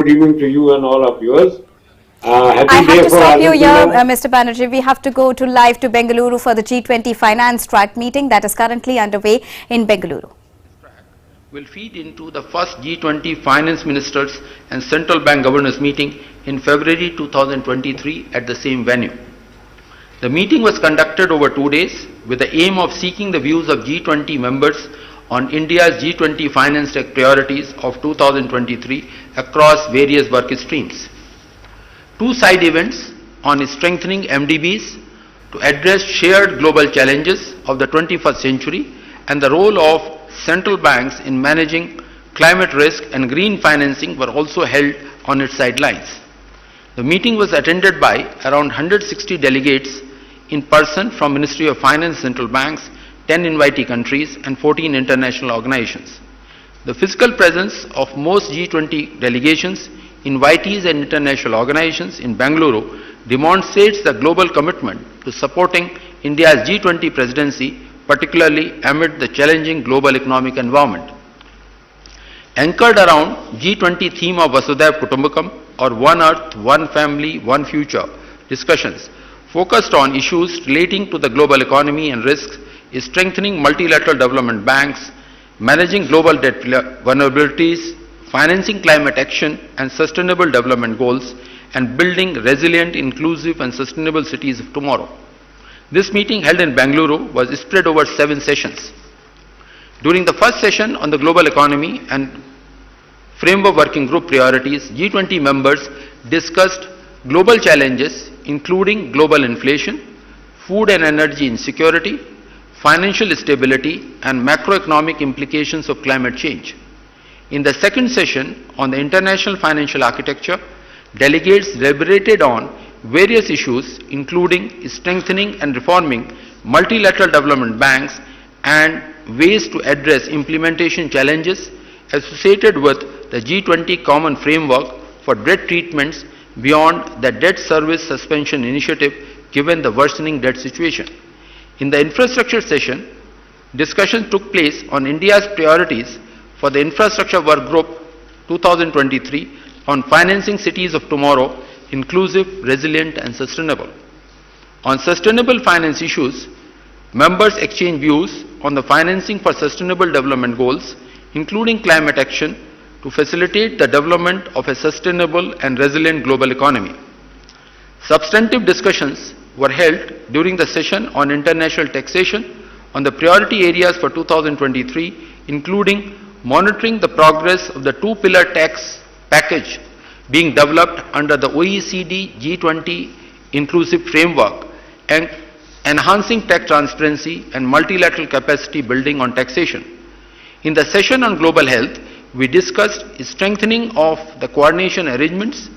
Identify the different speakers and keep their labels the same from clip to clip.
Speaker 1: Good evening to you and all of yours.
Speaker 2: I have to stop you here, Mr. Banerjee. We have to go to live to Bengaluru for the G20 finance track meeting that is currently underway in Bengaluru.
Speaker 3: Will feed into the first G20 finance ministers and central bank governors meeting in February 2023 at the same venue. The meeting was conducted over 2 days with the aim of seeking the views of G20 members on India's G20 finance tech priorities of 2023 across various work streams. Two side events on strengthening MDBs to address shared global challenges of the 21st century and the role of central banks in managing climate risk and green financing were also held on its sidelines. The meeting was attended by around 160 delegates in person from Ministry of Finance, central banks, 10 invitee countries and 14 international organizations. The physical presence of most G20 delegations, invitees and international organizations in Bengaluru demonstrates the global commitment to supporting India's G20 presidency, particularly amid the challenging global economic environment. Anchored around G20 theme of Vasudhaiva Kutumbakam or One Earth, One Family, One Future discussions focused on issues relating to the global economy and risks is strengthening multilateral development banks, managing global debt vulnerabilities, financing climate action and sustainable development goals, and building resilient, inclusive and sustainable cities of tomorrow. This meeting held in Bengaluru was spread over 7 sessions. During the first session on the global economy and framework working group priorities, G20 members discussed global challenges including global inflation, food and energy insecurity, financial stability and macroeconomic implications of climate change. In the second session on the international financial architecture, delegates deliberated on various issues including strengthening and reforming multilateral development banks and ways to address implementation challenges associated with the G20 common framework for debt treatments beyond the debt service suspension initiative given the worsening debt situation. In the infrastructure session, discussion took place on India's priorities for the Infrastructure Work Group 2023 on financing cities of tomorrow, inclusive, resilient and sustainable. On sustainable finance issues, members exchanged views on the financing for sustainable development goals, including climate action, to facilitate the development of a sustainable and resilient global economy. Substantive discussions were held during the session on international taxation on the priority areas for 2023, including monitoring the progress of the two-pillar tax package being developed under the OECD G20 inclusive framework and enhancing tax transparency and multilateral capacity building on taxation. In the session on global health, we discussed strengthening of the coordination arrangements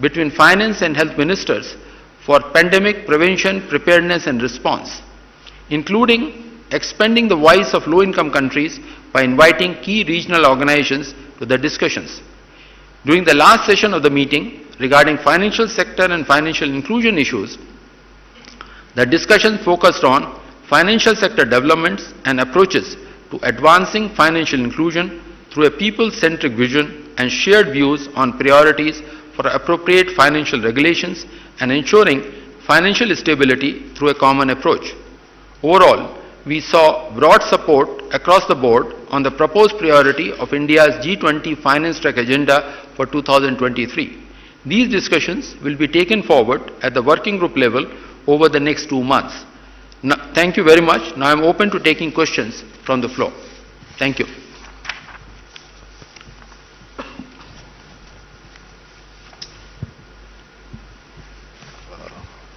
Speaker 3: between finance and health ministers for pandemic prevention, preparedness and response, including expanding the voice of low-income countries by inviting key regional organizations to the discussions. During the last session of the meeting regarding financial sector and financial inclusion issues, the discussion focused on financial sector developments and approaches to advancing financial inclusion through a people-centric vision and shared views on priorities for appropriate financial regulations and ensuring financial stability through a common approach. Overall, we saw broad support across the board on the proposed priority of India's G20 finance track agenda for 2023. These discussions will be taken forward at the working group level over the next 2 months. Now, thank you very much. Now I am open to taking questions from the floor. Thank you.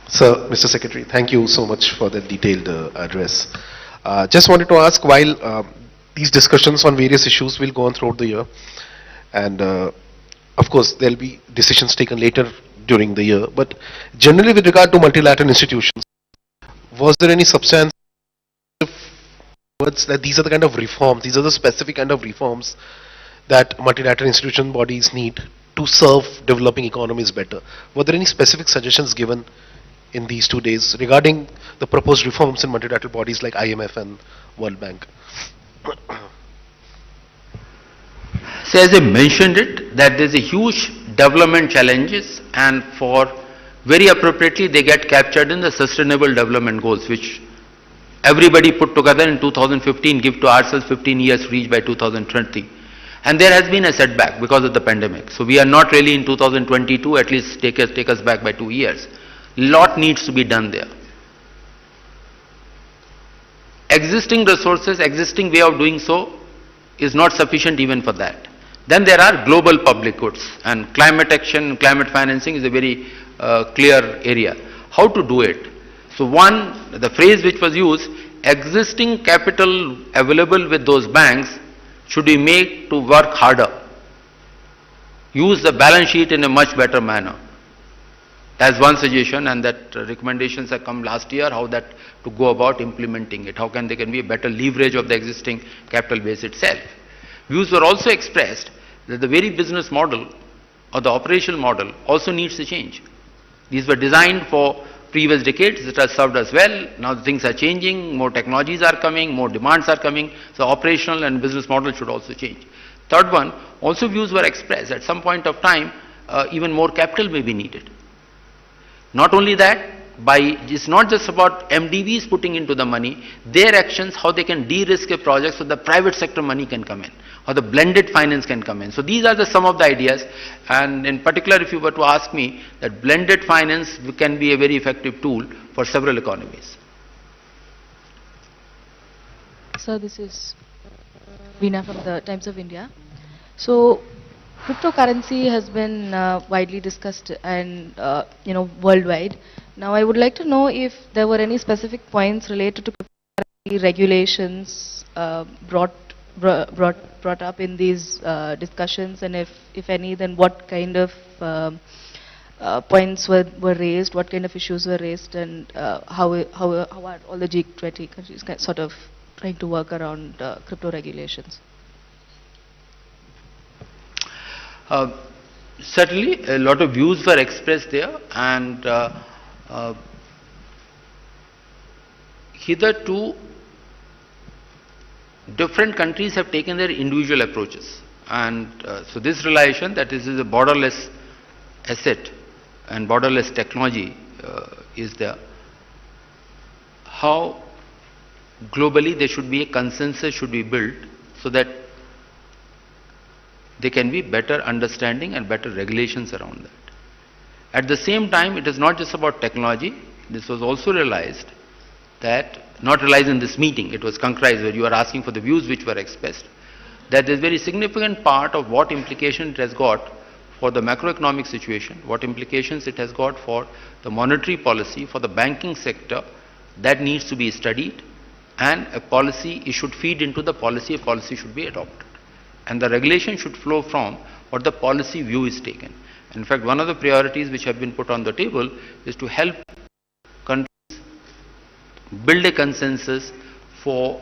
Speaker 4: Sir, Mr. Secretary, thank you so much for the detailed address. Just wanted to ask, while these discussions on various issues will go on throughout the year, and of course there will be decisions taken later during the year, but generally with regard to multilateral institutions, was there any substantive words that these are the kind of reforms, these are the specific kind of reforms that multilateral institution bodies need to serve developing economies better? Were there any specific suggestions given in these 2 days regarding the proposed reforms in multilateral bodies like IMF and World Bank?
Speaker 3: So as I mentioned it, that there is a huge development challenges, and for very appropriately they get captured in the sustainable development goals, which everybody put together in 2015, give to ourselves 15 years to reach by 2020. And there has been a setback because of the pandemic. So we are not really in 2022, at least take us back by 2 years. Lot needs to be done there. Existing resources, existing way of doing so is not sufficient even for that. Then there are global public goods, and climate action, climate financing is a very clear area. How to do it? So one, the phrase which was used, existing capital available with those banks should be made to work harder. Use the balance sheet in a much better manner. As one suggestion, and that recommendations have come last year, how that to go about implementing it. How can there can be a better leverage of the existing capital base itself. Views were also expressed that the very business model or the operational model also needs to change. These were designed for previous decades that have served us well. Now things are changing, more technologies are coming, more demands are coming, so operational and business model should also change. Third one, also views were expressed at some point of time, even more capital may be needed. Not only that, it's not just about MDBs putting into the money, their actions, how they can de-risk a project so the private sector money can come in, or the blended finance can come in. So these are some of the ideas, and in particular if you were to ask me, that blended finance can be a very effective tool for several economies.
Speaker 5: Sir, this is Veena from the Times of India. So cryptocurrency has been widely discussed and worldwide. Now I would like to know if there were any specific points related to cryptocurrency regulations brought up in these discussions, and if any, then what kind of points were raised, what kind of issues were raised, and how are all the G20 countries sort of trying to work around crypto regulations?
Speaker 3: Certainly a lot of views were expressed there, and hitherto different countries have taken their individual approaches, and so this realization that this is a borderless asset and borderless technology is there. How globally there should be a consensus should be built so that there can be better understanding and better regulations around that. At the same time, it is not just about technology. This was also realized that, not realized in this meeting, it was concretized where you are asking for the views which were expressed, that there is very significant part of what implication it has got for the macroeconomic situation, what implications it has got for the monetary policy, for the banking sector, that needs to be studied, and a policy, it should feed into the policy, a policy should be adopted. And the regulation should flow from what the policy view is taken. In fact, one of the priorities which have been put on the table is to help countries build a consensus for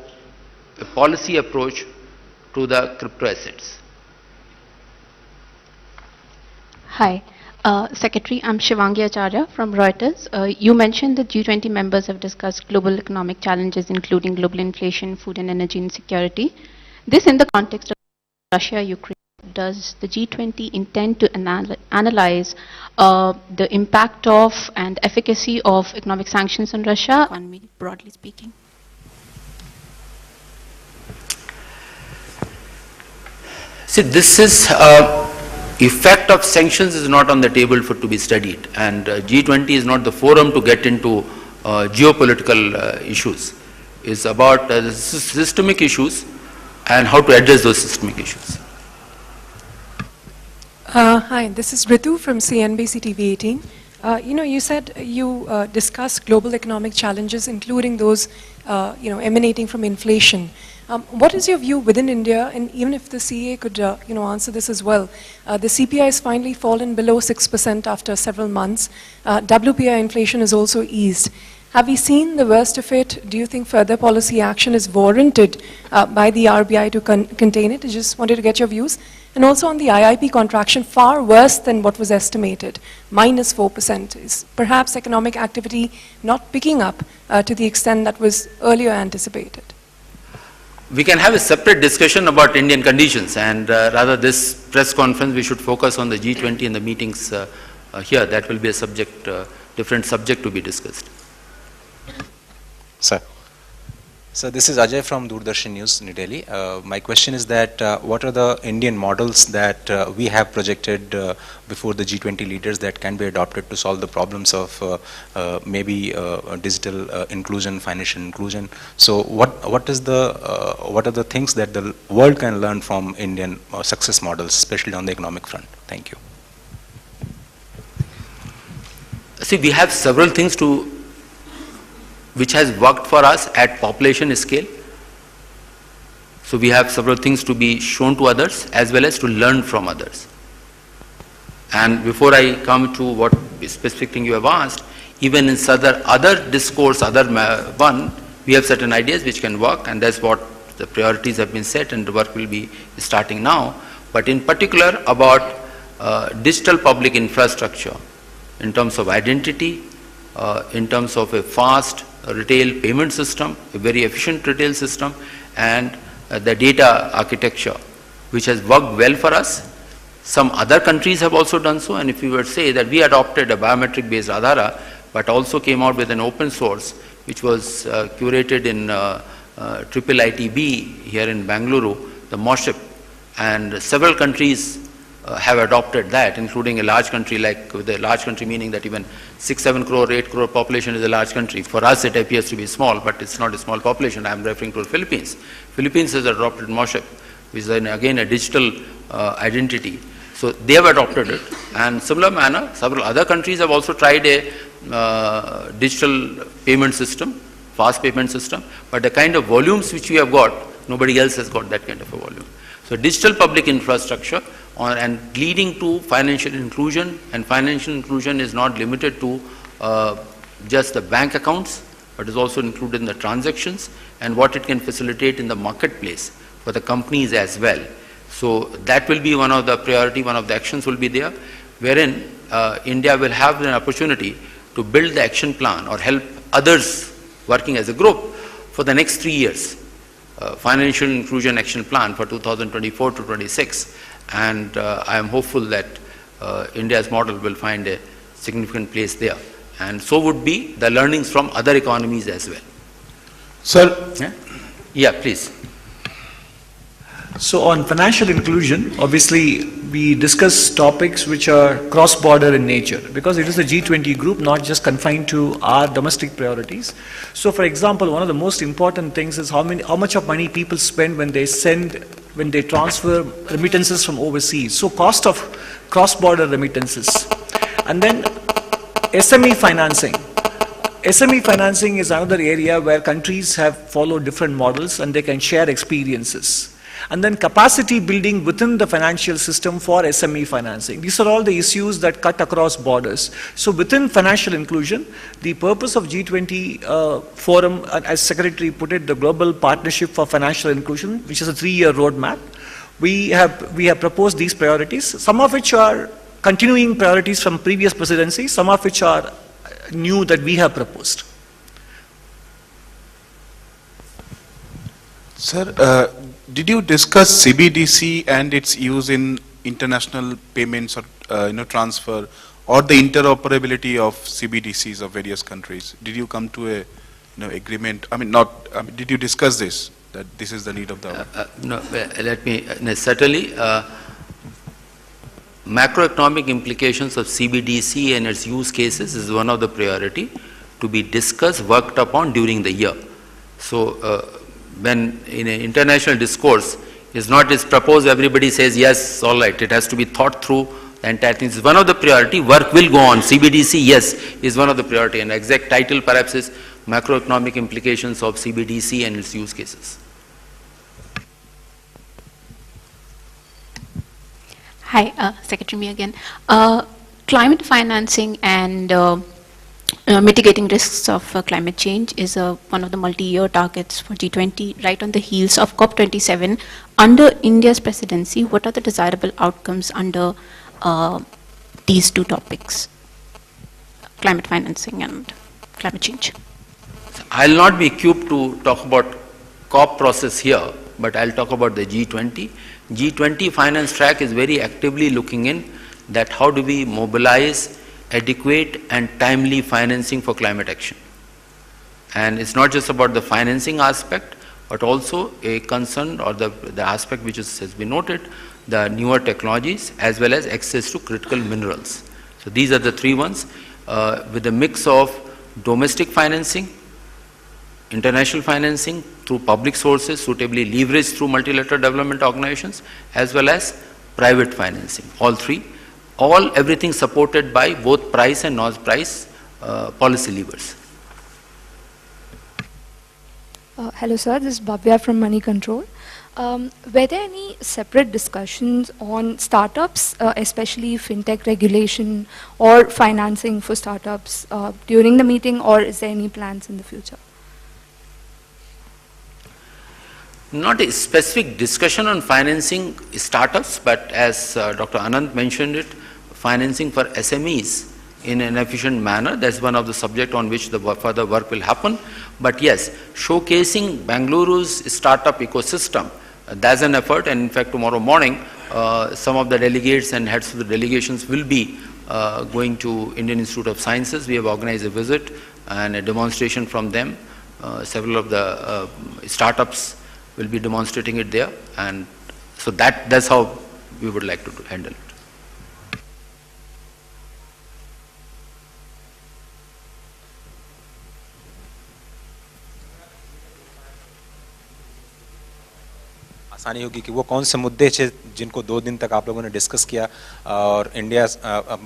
Speaker 3: a policy approach to the crypto assets.
Speaker 6: Hi. Secretary, I'm Shivangi Acharya from Reuters. You mentioned that G20 members have discussed global economic challenges, including global inflation, food and energy insecurity. This in the context of Russia-Ukraine. Does the G20 intend to analyze the impact of and efficacy of economic sanctions on Russia, broadly speaking?
Speaker 3: See, this is effect of sanctions is not on the table for to be studied, and G20 is not the forum to get into geopolitical issues. It's about systemic issues and how to address those systemic issues.
Speaker 7: Hi, this is Ritu from CNBC TV 18. You said you discussed global economic challenges, including those emanating from inflation. What is your view within India, and even if the CA could answer this as well? The CPI has finally fallen below 6% after several months. WPI inflation has also eased. Have we seen the worst of it? Do you think further policy action is warranted by the RBI to contain it? I just wanted to get your views. And also on the IIP contraction, far worse than what was estimated, minus 4%. Is perhaps economic activity not picking up to the extent that was earlier anticipated?
Speaker 3: we can have a separate discussion about Indian conditions, and rather this press conference we should focus on the G20 and the meetings here. That will be a subject, different subject to be discussed.
Speaker 8: Sir. So this is Ajay from Doordarshan News, New Delhi. My question is that what are the Indian models that we have projected before the G20 leaders that can be adopted to solve the problems of maybe digital inclusion, financial inclusion? So what are the things that the world can learn from Indian success models, especially on the economic front? Thank you.
Speaker 3: See, we have several things which has worked for us at population scale. So we have several things to be shown to others as well as to learn from others. And before I come to what specific thing you have asked, even in other discourse, we have certain ideas which can work, and that's what the priorities have been set and the work will be starting now. But in particular about digital public infrastructure in terms of identity, in terms of a fast retail payment system, a very efficient retail system, and the data architecture, which has worked well for us. Some other countries have also done so, and if you were to say that we adopted a biometric based Aadhaar, but also came out with an open source, which was curated in IIITB here in Bengaluru, the MOSHIP, and several countries have adopted that, including a large country like, with a large country meaning that even 6-7 crore, 8 crore population is a large country. For us it appears to be small, but it's not a small population. I'm referring to the Philippines. Philippines has adopted MOSHIP, which is again a digital identity. So they have adopted it, and similar manner several other countries have also tried a digital payment system, fast payment system, but the kind of volumes which we have got, nobody else has got that kind of a volume. So digital public infrastructure and leading to financial inclusion, and financial inclusion is not limited to just the bank accounts, but is also included in the transactions and what it can facilitate in the marketplace for the companies as well. So that will be one of the priority, one of the actions will be there, wherein India will have an opportunity to build the action plan or help others working as a group for the next 3 years. Financial inclusion action plan for 2024 to 26, and I am hopeful that India's model will find a significant place there, and so would be the learnings from other economies as well.
Speaker 9: Sir?
Speaker 3: Yeah, please.
Speaker 9: So on financial inclusion, obviously we discuss topics which are cross-border in nature, because it is a G20 group, not just confined to our domestic priorities. So for example, one of the most important things is how much of money people spend when they transfer remittances from overseas. So cost of cross-border remittances. And then SME financing. SME financing is another area where countries have followed different models and they can share experiences. And then capacity building within the financial system for SME financing. These are all the issues that cut across borders. So within financial inclusion, the purpose of G20 forum, as Secretary put it, the Global Partnership for Financial Inclusion, which is a 3-year roadmap, we have proposed these priorities, some of which are continuing priorities from previous presidencies, some of which are new that we have proposed.
Speaker 10: Sir, did you discuss CBDC and its use in international payments or transfer, or the interoperability of CBDCs of various countries? Did you come to a agreement? Did you discuss this, that this is the need of the hour?
Speaker 3: No, let me certainly. Macroeconomic implications of CBDC and its use cases is one of the priority to be discussed, worked upon during the year. So when in an international discourse is not just proposed, everybody says yes, all right. It has to be thought through. The entire thing is one of the priority. Work will go on. CBDC, yes, is one of the priority, and exact title perhaps is macroeconomic implications of CBDC and its use cases.
Speaker 6: Hi, Secretary, me again. Climate financing and mitigating risks of climate change is one of the multi-year targets for G20, right on the heels of COP27. Under India's presidency, what are the desirable outcomes under these two topics, climate financing and climate change?
Speaker 3: I'll not be equipped to talk about COP process here, but I'll talk about the G20. G20 finance track is very actively looking in that how do we mobilize adequate and timely financing for climate action. And it's not just about the financing aspect, but also a concern or the aspect which has been noted, the newer technologies as well as access to critical minerals. So these are the three ones with a mix of domestic financing, international financing through public sources suitably leveraged through multilateral development organizations, as well as private financing, all three, everything supported by both price and non-price policy levers.
Speaker 11: Hello sir, this is Bhavya from Money Control. Were there any separate discussions on startups, especially fintech regulation or financing for startups during the meeting, or is there any plans in the future?
Speaker 3: Not a specific discussion on financing startups, but as Dr. Anand mentioned it, financing for SMEs in an efficient manner. That's one of the subject on which the further work will happen. But yes, showcasing Bengaluru's startup ecosystem, that's an effort, and in fact tomorrow morning some of the delegates and heads of the delegations will be going to Indian Institute of Sciences. We have organized a visit and a demonstration from them. Several of the startups will be demonstrating it there, and so that's how we would like to handle it.
Speaker 8: आसानी होगी कि वो कौन से मुद्दे थे जिनको 2 दिन तक आप लोगों ने डिस्कस किया और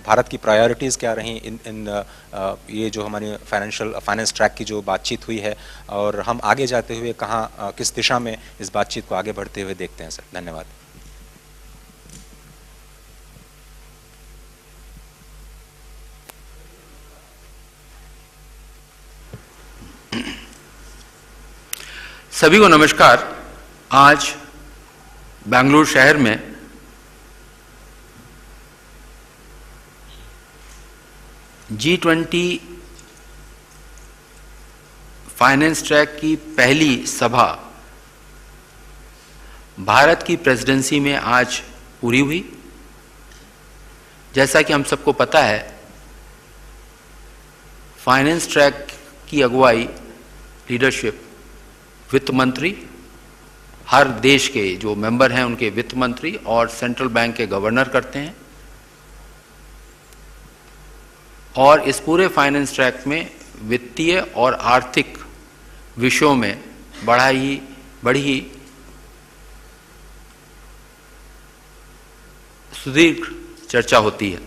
Speaker 8: भारत की प्रायोरिटीज़ क्या रहीं इन ये जो हमारी फाइनेंस ट्रैक की जो बातचीत हुई है, और हम आगे जाते हुए कहाँ किस दिशा में इस बातचीत को आगे बढ़ते हुए देखते हैं सर। धन्यवाद।
Speaker 3: सभी को नमस्कार। आज बेंगलुरु शहर में G20 फाइनेंस ट्रैक की पहली सभा भारत की प्रेसिडेंसी में आज पूरी हुई। जैसा कि हम सबको पता है, फाइनेंस ट्रैक की अगुवाई लीडरशिप वित्त मंत्री, हर देश के जो मेंबर हैं उनके वित्त मंत्री और सेंट्रल बैंक के गवर्नर करते हैं, और इस पूरे फाइनेंस ट्रैक में वित्तीय और आर्थिक विषयों में बड़ी सुदीर्घ चर्चा होती है।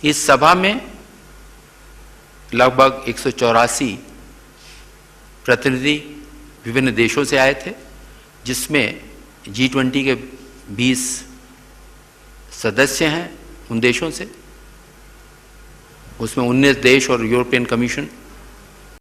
Speaker 3: इस सभा में लगभग 184 प्रतिनिधि विभिन्न देशों से आए थे, जिसमें G20 के 20 सदस्य हैं उन देशों से, उसमें 19 देश और यूरोपियन कमीशन